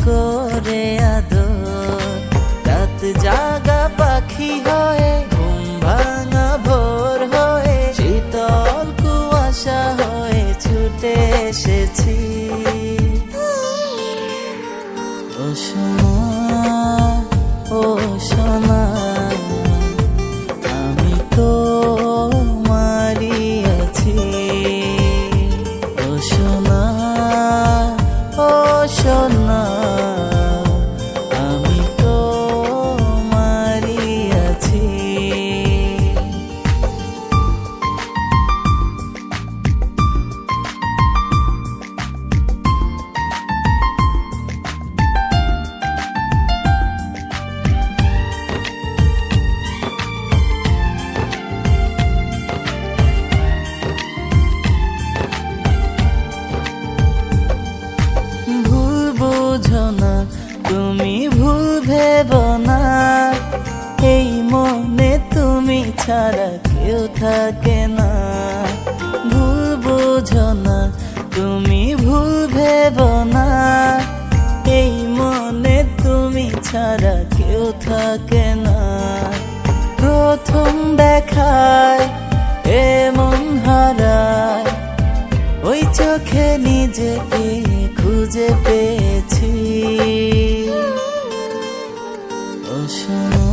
করে আদর, রাত জাগা পাখি হয়ে ঘুম ভাঙা ভোর হয়ে শীতল কুয়াশা হয়ে ছুটে এসেছি। ও সোনা, ও সোনা, আমি তোমারই আছি। ও সোনা, ও সোনা, আমি তোমারই আছি। তুমি ভুল ভেবো না, এই মনে তুমি ছাড়া কেউ থাকে না। ভুল বুঝো না, তুমি ভুল ভেবো না, এই মনে তুমি ছাড়া কেউ থাকে না। প্রথম দেখায় এমন হারায়, ওই চোখে নিজেকে খুঁজে পেয়েছি। ও সোনা।